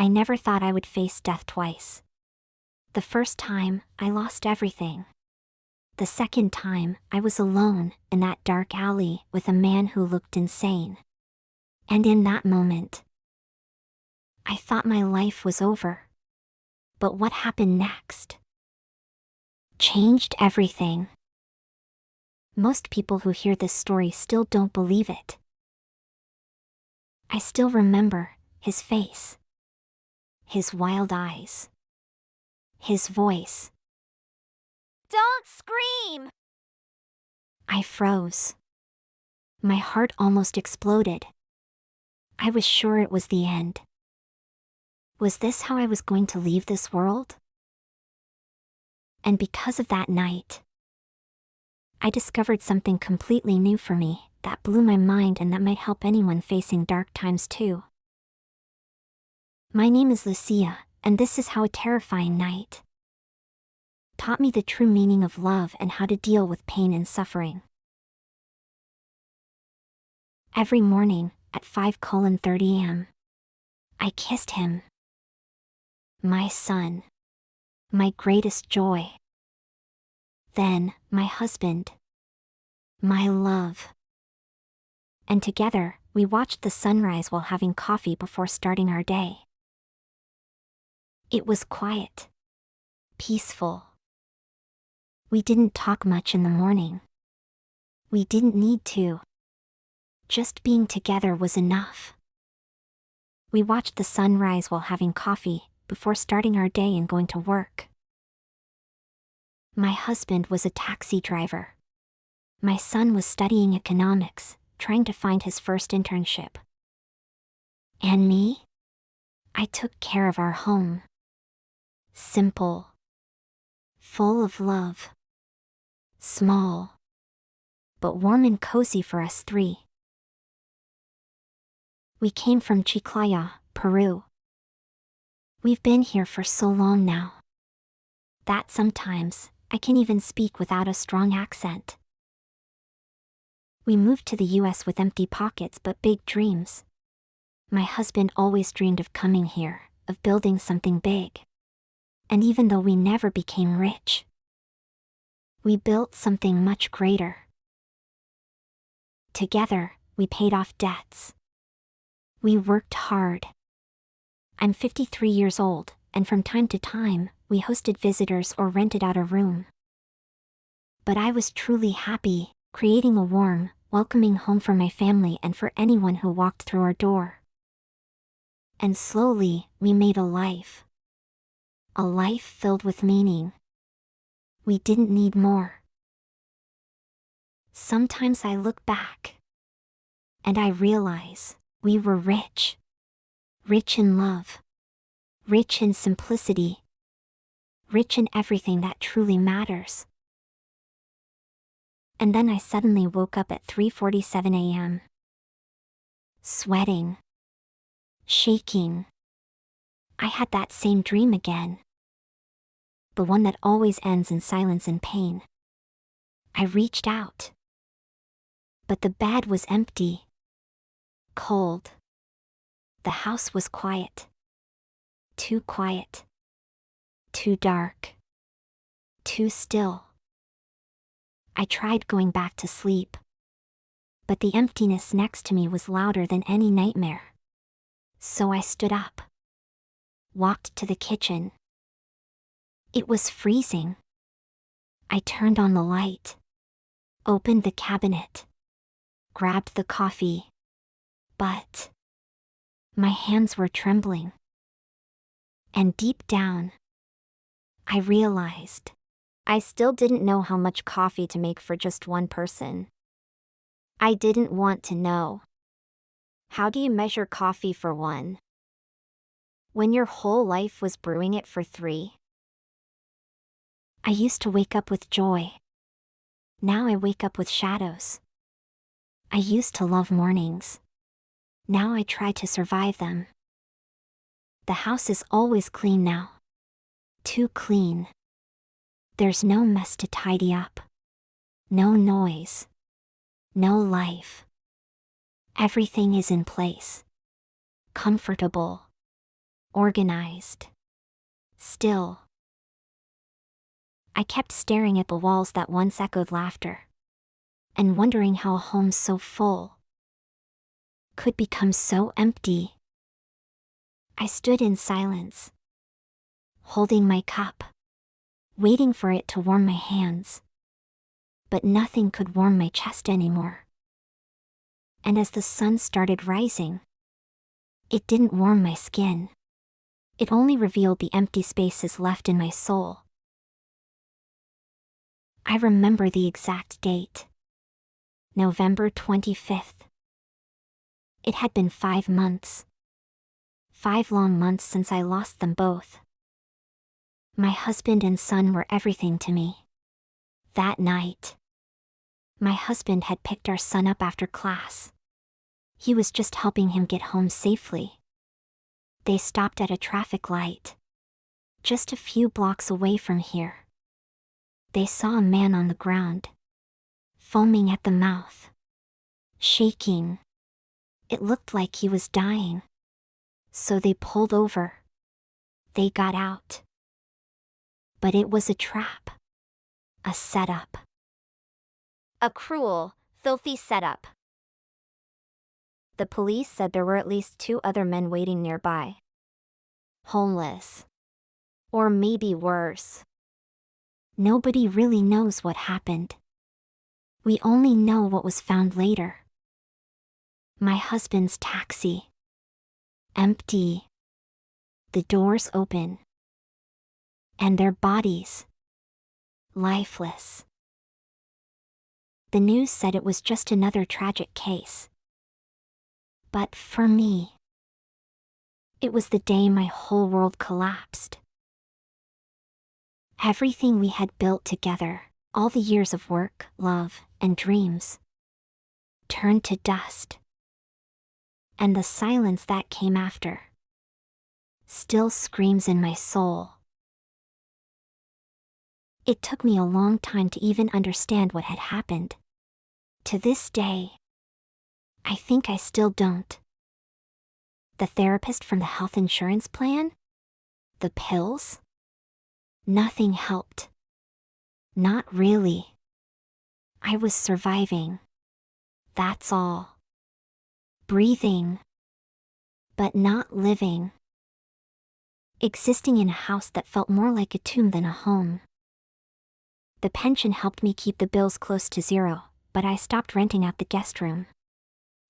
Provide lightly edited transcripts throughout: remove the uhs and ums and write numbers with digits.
I never thought I would face death twice. The first time, I lost everything. The second time, I was alone in that dark alley with a man who looked insane. And in that moment, I thought my life was over. But what happened next changed everything. Most people who hear this story still don't believe it. I still remember his face, his wild eyes, his voice. Don't scream! I froze. My heart almost exploded. I was sure it was the end. Was this how I was going to leave this world? And because of that night, I discovered something completely new for me that blew my mind and that might help anyone facing dark times too. My name is Lucía, and this is how a terrifying night taught me the true meaning of love and how to deal with pain and suffering. Every morning at 5:30 a.m., I kissed him. My son. My greatest joy. Then, my husband. My love. And together, we watched the sunrise while having coffee before starting our day. It was quiet. Peaceful. We didn't talk much in the morning. We didn't need to. Just being together was enough. We watched the sunrise while having coffee, before starting our day and going to work. My husband was a taxi driver. My son was studying economics, trying to find his first internship. And me? I took care of our home. Simple. Full of love. Small. But warm and cozy for us three. We came from Chiclayo, Peru. We've been here for so long now that sometimes I can even speak without a strong accent. We moved to the US with empty pockets but big dreams. My husband always dreamed of coming here, of building something big. And even though we never became rich, we built something much greater. Together, we paid off debts. We worked hard. I'm 53 years old, and from time to time, we hosted visitors or rented out a room. But I was truly happy, creating a warm, welcoming home for my family and for anyone who walked through our door. And slowly, we made a life. A life filled with meaning. We didn't need more. Sometimes I look back, and I realize we were rich. Rich in love. Rich in simplicity. Rich in everything that truly matters. And then I suddenly woke up at 3:47 a.m. Sweating. Shaking. I had that same dream again. The one that always ends in silence and pain. I reached out. But the bed was empty. Cold. The house was quiet. Too quiet. Too dark. Too still. I tried going back to sleep. But the emptiness next to me was louder than any nightmare. So I stood up. Walked to the kitchen. It was freezing. I turned on the light. Opened the cabinet. Grabbed the coffee. But my hands were trembling. And deep down, I realized I still didn't know how much coffee to make for just one person. I didn't want to know. How do you measure coffee for one when your whole life was brewing it for three? I used to wake up with joy. Now I wake up with shadows. I used to love mornings. Now I try to survive them. The house is always clean now. Too clean. There's no mess to tidy up. No noise. No life. Everything is in place. Comfortable. organized, still. I kept staring at the walls that once echoed laughter, and wondering how a home so full could become so empty. I stood in silence, holding my cup, waiting for it to warm my hands. But nothing could warm my chest anymore. And as the sun started rising, it didn't warm my skin. It only revealed the empty spaces left in my soul. I remember the exact date. November 25th. It had been 5 months. 5 long months since I lost them both. My husband and son were everything to me. That night, my husband had picked our son up after class. He was just helping him get home safely. They stopped at a traffic light, just a few blocks away from here. They saw a man on the ground, foaming at the mouth, shaking. It looked like he was dying. So they pulled over. They got out. But it was a trap. A setup. A cruel, filthy setup. The police said there were at least 2 other men waiting nearby. Homeless. Or maybe worse. Nobody really knows what happened. We only know what was found later. My husband's taxi. Empty. The doors open. And their bodies. Lifeless. The news said it was just another tragic case. But for me, it was the day my whole world collapsed. Everything we had built together, all the years of work, love, and dreams, turned to dust. And the silence that came after still screams in my soul. It took me a long time to even understand what had happened. To this day, I think I still don't. The therapist from the health insurance plan? The pills? Nothing helped. Not really. I was surviving. That's all. Breathing. But not living. Existing in a house that felt more like a tomb than a home. The pension helped me keep the bills close to zero, but I stopped renting out the guest room.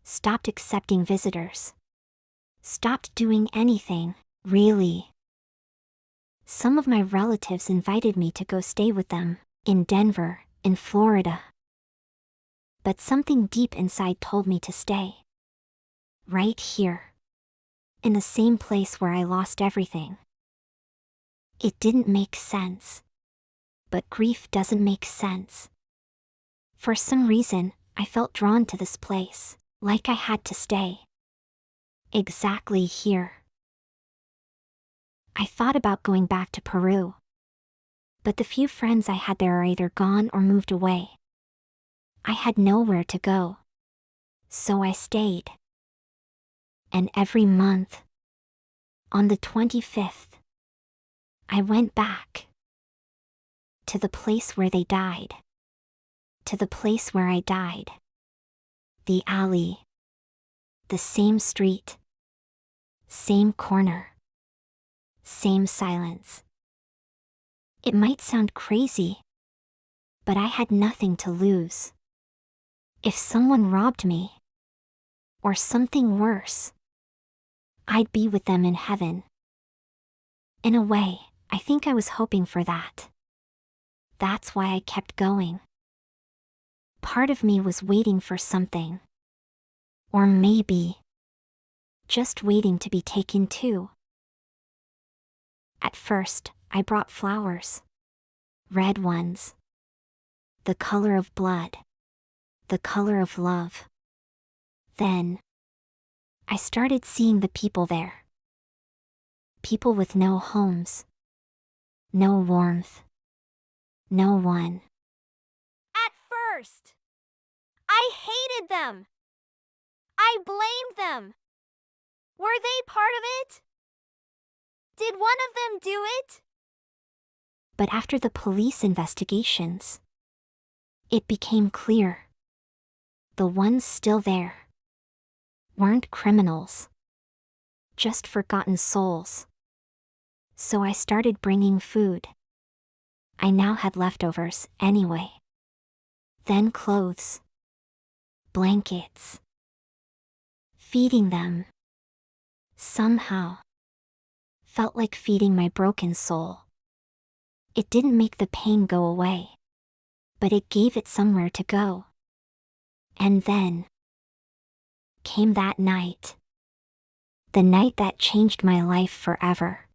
Stopped accepting visitors. Stopped doing anything, really. Some of my relatives invited me to go stay with them, in Denver, in Florida. But something deep inside told me to stay. Right here. In the same place where I lost everything. It didn't make sense. But grief doesn't make sense. For some reason, I felt drawn to this place, like I had to stay. Exactly here. I thought about going back to Peru. But the few friends I had there are either gone or moved away. I had nowhere to go. So I stayed. And every month, on the 25th, I went back. To the place where they died. To the place where I died. The alley. The same street. Same corner. Same silence. It might sound crazy, but I had nothing to lose. If someone robbed me, or something worse, I'd be with them in heaven. In a way, I think I was hoping for that. That's why I kept going. Part of me was waiting for something. Or maybe just waiting to be taken too. At first, I brought flowers. Red ones. The color of blood. The color of love. Then, I started seeing the people there. People with no homes. No warmth. No one. At first, I hated them. I blamed them. Were they part of it? Did one of them do it? But after the police investigations, it became clear. The ones still there weren't criminals, just forgotten souls. So I started bringing food. I now had leftovers anyway. Then clothes, blankets. Feeding them, somehow, felt like feeding my broken soul. It didn't make the pain go away, but it gave it somewhere to go. And then came that night. The night that changed my life forever.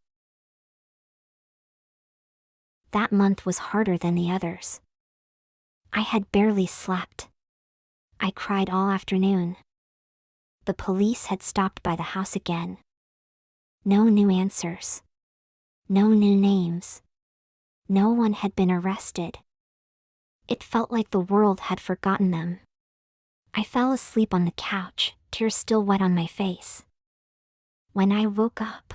That month was harder than the others. I had barely slept. I cried all afternoon. The police had stopped by the house again. No new answers. No new names. No one had been arrested. It felt like the world had forgotten them. I fell asleep on the couch, tears still wet on my face. When I woke up,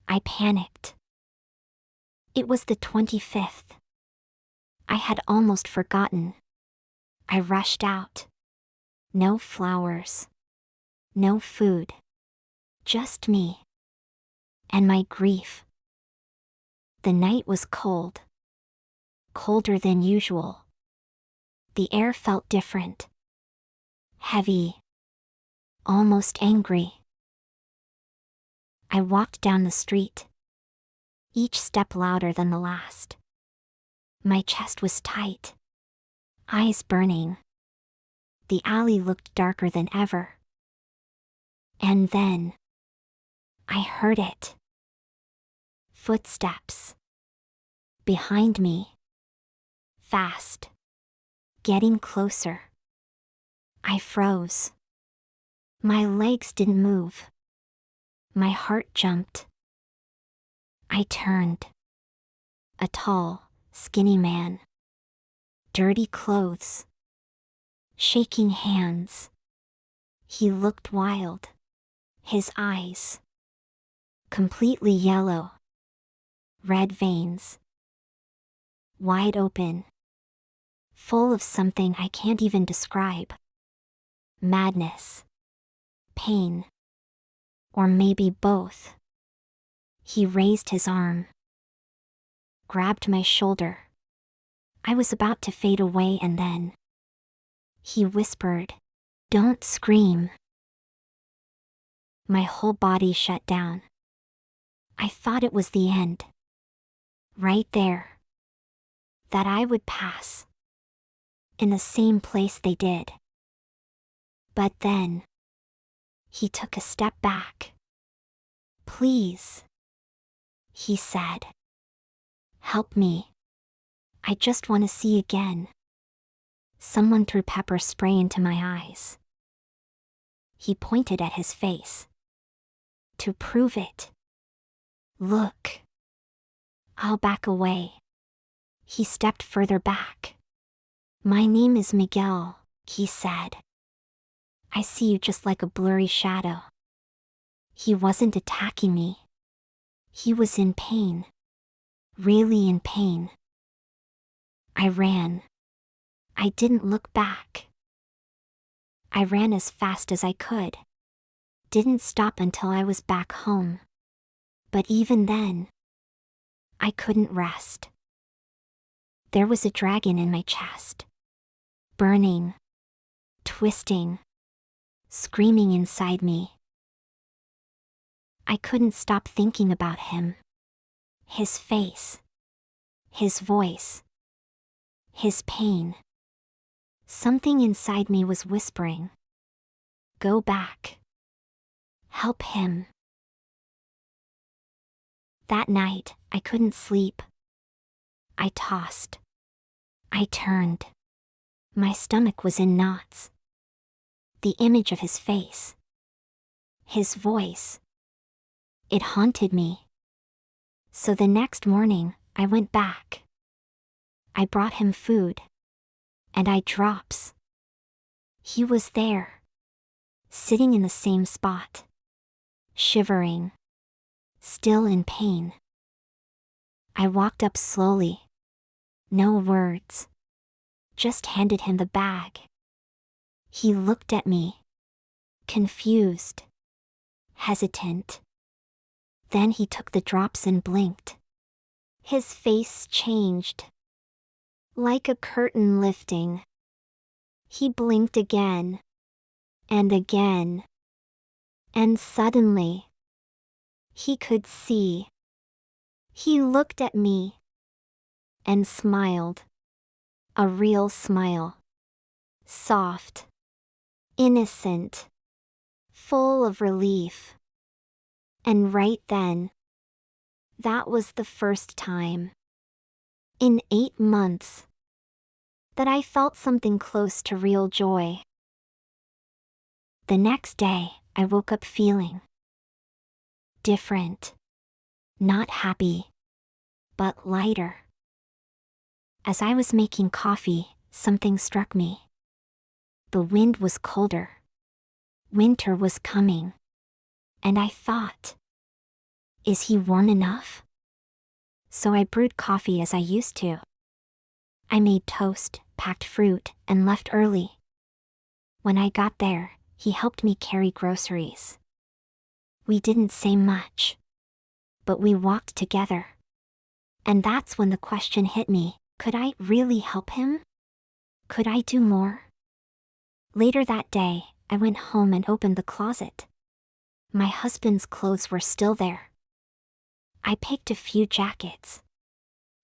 I panicked. It was the 25th. I had almost forgotten. I rushed out. No flowers. No food. Just me. And my grief. The night was cold. Colder than usual. The air felt different. Heavy. Almost angry. I walked down the street. Each step louder than the last. My chest was tight. Eyes burning. The alley looked darker than ever. And then I heard it. Footsteps. Behind me. Fast. Getting closer. I froze. My legs didn't move. My heart jumped. I turned. A tall, skinny man. Dirty clothes. Shaking hands. He looked wild. His eyes. Completely yellow. Red veins. Wide open. Full of something I can't even describe. Madness. Pain. Or maybe both. He raised his arm. Grabbed my shoulder. I was about to fade away and then he whispered, "Don't scream." My whole body shut down. I thought it was the end. Right there. That I would pass. In the same place they did. But then he took a step back. "Please," he said. "Help me. I just want to see again." Someone threw pepper spray into my eyes. He pointed at his face. "To prove it. Look." I'll back away. He stepped further back. "My name is Miguel," he said. "I see you just like a blurry shadow." He wasn't attacking me. He was in pain. Really in pain. I ran. I didn't look back. I ran as fast as I could. Didn't stop until I was back home. But even then, I couldn't rest. There was a dragon in my chest. Burning. Twisting. Screaming inside me. I couldn't stop thinking about him. His face. His voice. His pain. Something inside me was whispering. Go back. Help him. That night, I couldn't sleep. I tossed. I turned. My stomach was in knots. The image of his face. His voice. It haunted me. So the next morning, I went back. I brought him food. And drops. He was there. Sitting in the same spot. Shivering. still in pain. I walked up slowly. No words. Just handed him the bag. He looked at me. Confused. Hesitant. Then he took the drops and blinked. His face changed. Like a curtain lifting. He blinked again. And again. And suddenly, he could see. He looked at me. And smiled. A real smile. Soft. Innocent. Full of relief. And right then, that was the first time, in 8 months, that I felt something close to real joy. The next day, I woke up feeling different. Not happy, but lighter. As I was making coffee, something struck me. The wind was colder. Winter was coming. And I thought, is he warm enough? So I brewed coffee as I used to. I made toast, packed fruit, and left early. When I got there, he helped me carry groceries. We didn't say much, but we walked together. And that's when the question hit me, could I really help him? Could I do more? Later that day, I went home and opened the closet. My husband's clothes were still there. I picked a few jackets,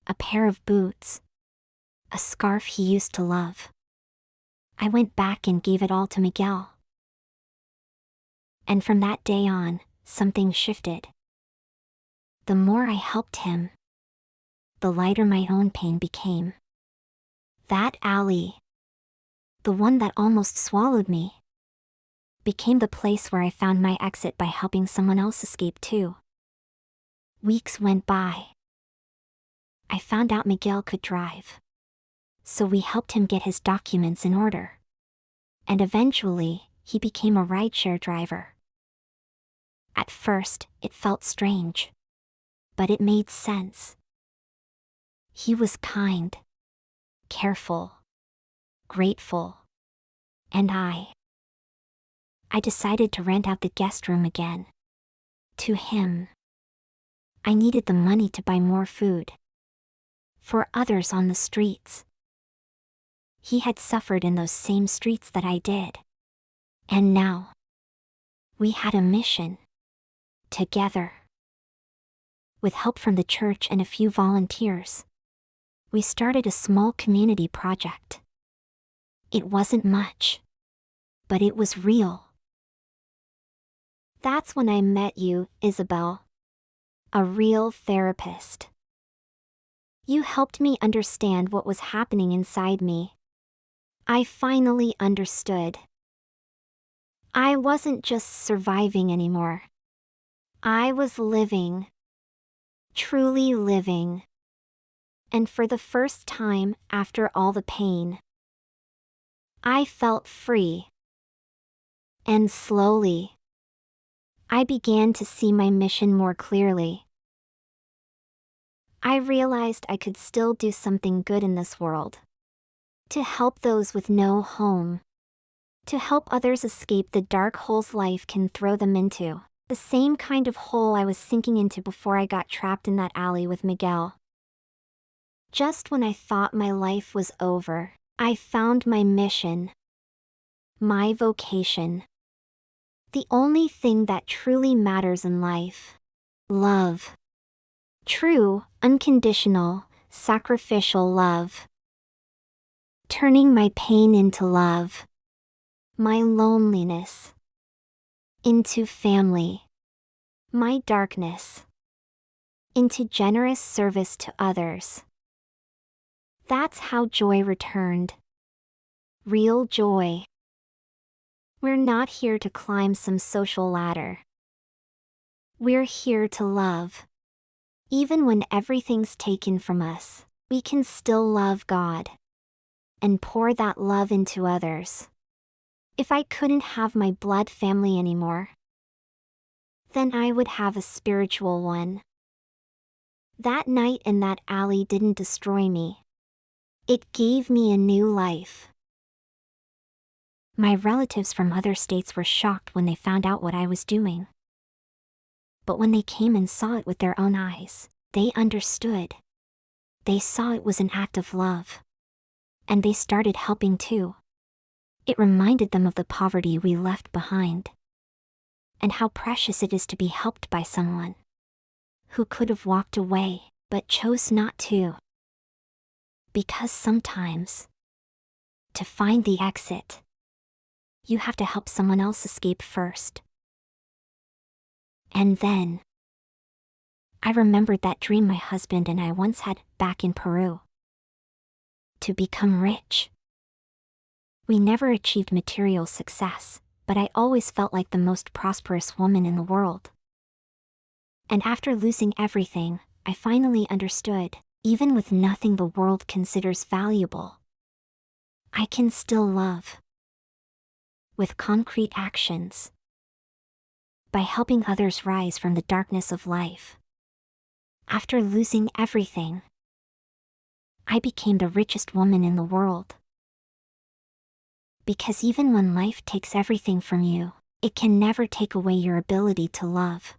a pair of boots, a scarf he used to love. I went back and gave it all to Miguel. And from that day on, something shifted. The more I helped him, the lighter my own pain became. That alley, the one that almost swallowed me, became the place where I found my exit by helping someone else escape too. Weeks went by. I found out Miguel could drive. So we helped him get his documents in order. And eventually, he became a rideshare driver. At first, it felt strange. But it made sense. He was kind, careful, grateful. And I decided to rent out the guest room again. To him. I needed the money to buy more food. For others on the streets. He had suffered in those same streets that I did. And now, we had a mission. Together. With help from the church and a few volunteers, we started a small community project. It wasn't much, but it was real. That's when I met you, Isabel. A real therapist. You helped me understand what was happening inside me. I finally understood. I wasn't just surviving anymore. I was living. Truly living. And for the first time after all the pain, I felt free. And slowly, I began to see my mission more clearly. I realized I could still do something good in this world. To help those with no home. To help others escape the dark holes life can throw them into. The same kind of hole I was sinking into before I got trapped in that alley with Miguel. Just when I thought my life was over, I found my mission. My vocation. The only thing that truly matters in life. Love. True, unconditional, sacrificial love. Turning my pain into love. My loneliness. Into family. My darkness. Into generous service to others. That's how joy returned. Real joy. We're not here to climb some social ladder. We're here to love. Even when everything's taken from us, we can still love God. And pour that love into others. If I couldn't have my blood family anymore, then I would have a spiritual one. That night in that alley didn't destroy me. It gave me a new life. My relatives from other states were shocked when they found out what I was doing. But when they came and saw it with their own eyes, they understood. They saw it was an act of love. And they started helping too. It reminded them of the poverty we left behind. And how precious it is to be helped by someone who could have walked away, but chose not to. Because sometimes, to find the exit, you have to help someone else escape first. And then, I remembered that dream my husband and I once had back in Peru. To become rich. We never achieved material success, but I always felt like the most prosperous woman in the world. And after losing everything, I finally understood, even with nothing the world considers valuable, I can still love. With concrete actions. By helping others rise from the darkness of life. After losing everything, I became the richest woman in the world. Because even when life takes everything from you, it can never take away your ability to love.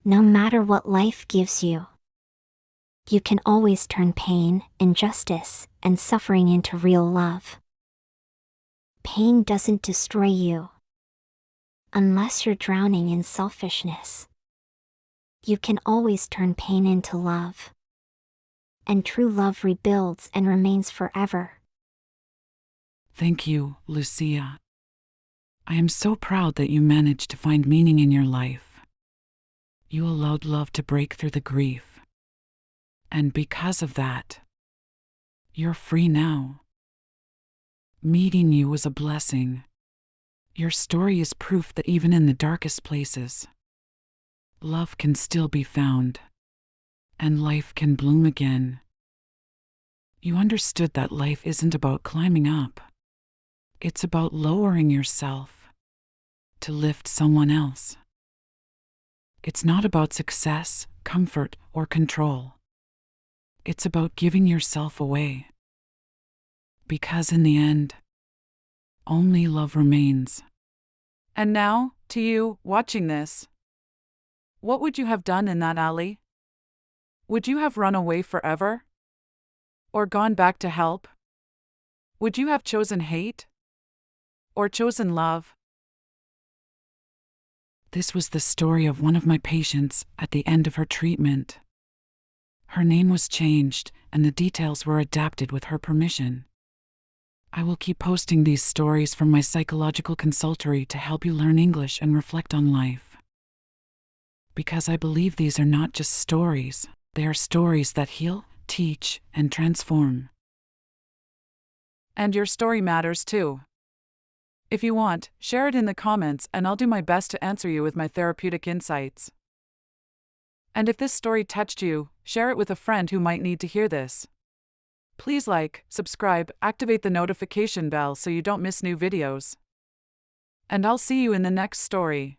No matter what life gives you, you can always turn pain, injustice, and suffering into real love. Pain doesn't destroy you. Unless you're drowning in selfishness. You can always turn pain into love. And true love rebuilds and remains forever. Thank you, Lucía. I am so proud that you managed to find meaning in your life. You allowed love to break through the grief. And because of that, you're free now. Meeting you was a blessing. Your story is proof that even in the darkest places, love can still be found, and life can bloom again. You understood that life isn't about climbing up. It's about lowering yourself to lift someone else. It's not about success, comfort, or control. It's about giving yourself away. Because in the end, only love remains. And now, to you, watching this. What would you have done in that alley? Would you have run away forever? Or gone back to help? Would you have chosen hate? Or chosen love? This was the story of one of my patients at the end of her treatment. Her name was changed, and the details were adapted with her permission. I will keep posting these stories from my psychological consultory to help you learn English and reflect on life. Because I believe these are not just stories, they are stories that heal, teach, and transform. And your story matters too. If you want, share it in the comments and I'll do my best to answer you with my therapeutic insights. And if this story touched you, share it with a friend who might need to hear this. Please like, subscribe, activate the notification bell so you don't miss new videos. And I'll see you in the next story.